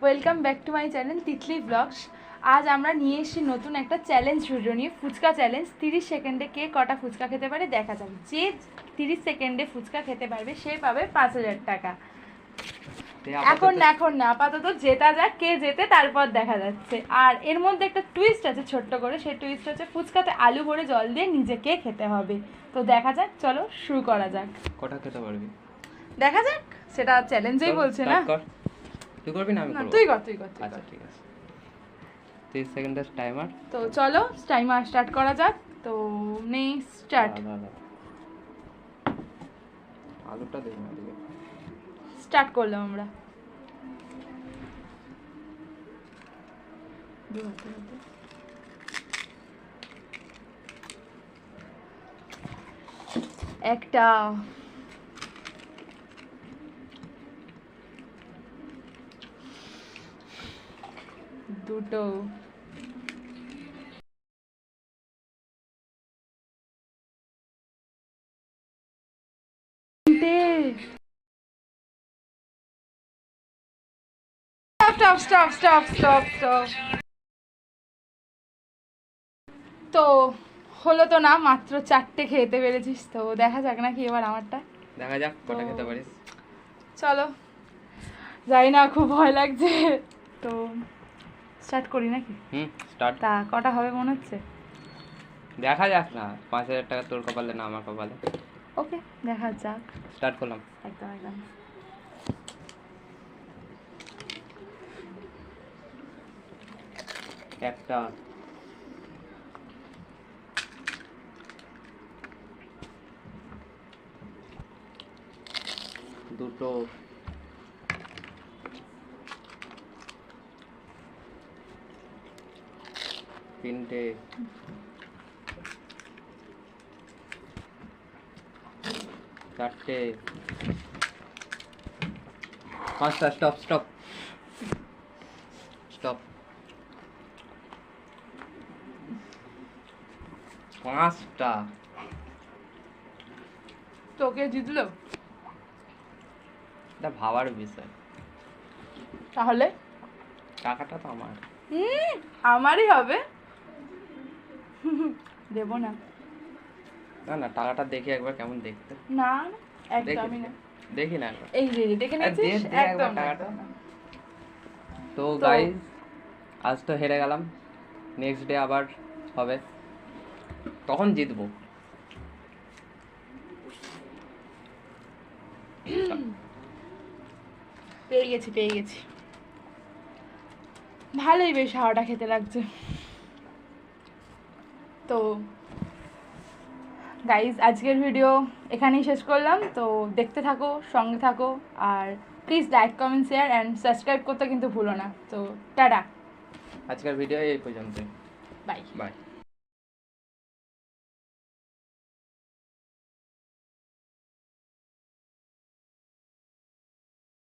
Welcome back to my channel Titli blogs. আজ আমরা নিয়ে এসেছি নতুন একটা চ্যালেঞ্জ ভিডিও নিয়ে, ফুচকা চ্যালেঞ্জ। 30 সেকেন্ডে কে কটা ফুচকা খেতে পারে দেখা যাবে। যে 30 সেকেন্ডে ফুচকা খেতে পারবে সে পাবে 5000 টাকা। এখন না আপাতত জেতা যাক, কে জেতে তারপর দেখা যাচ্ছে। আর এর মধ্যে একটা টুইস্ট আছে ছোট্ট করে, সেই টুইস্ট হচ্ছে ফুচকাতে আলু ভরে জল দিয়ে নিজেকে খেতে হবে। তো দেখা যাক, চলো শুরু করা যাক। কটা খেতে পারবি দেখা যাক, সেটা চ্যালেঞ্জেই বলছে না। তুই করবি না আমি করব? তুই কর। আচ্ছা ঠিক আছে, 30 সেকেন্ডের টাইমার। তো চলো টাইমার স্টার্ট করা যাক। তো নেক্সট স্টার্ট। আলুটা দেই না দিকে। স্টার্ট করলাম আমরা। একটা, দুটো, স্টপ। তো হলো তো না, মাত্র 4টে খেতে পেরেছিস। তো দেখা যাক নাকি এবার আমারটা। দেখা যাক কটা খেতে পারিস। চলো, যাই না, খুব ভয় লাগছে। তো স্টার্ট করি নাকি? স্টার্ট। তা কটা হবে মনে হচ্ছে? দেখা যাক না, 5000 টাকা তোর কপালে না আমার কপালে। ওকে, দেখা যাক। স্টার্ট করলাম। একদম। একটা, দুটো, তিনটে, চারটে, পাঁচটা। স্টপ। পাঁচটা। তোকে জিতলো, এটা ভাবার বিষয়। তাহলে টাকাটা তো আমার। আমারই হবে। দেবো না। না টাকাটা দেখি একবার কেমন দেখতে। না একদমই না। দেখি না একবার। এই যে দেখে নিচ্ছিস একদম টাকাটা। তো গাইস, আজ তো হেরে গেলাম। নেক্সট ডে আবার হবে, তখন জিতবো। পেয়ে গেছি। ভালোই বেশ হাওয়াটা খেতে লাগছে। তো গাইজ, আজকের ভিডিও এখানেই শেষ করলাম। তো দেখতে থাকো, সঙ্গে থাকো, আর please like, comment, share and subscribe করতে কিন্তু ভুলো না। তো টাটা, আজকের ভিডিও এই পর্যন্তই। বাই।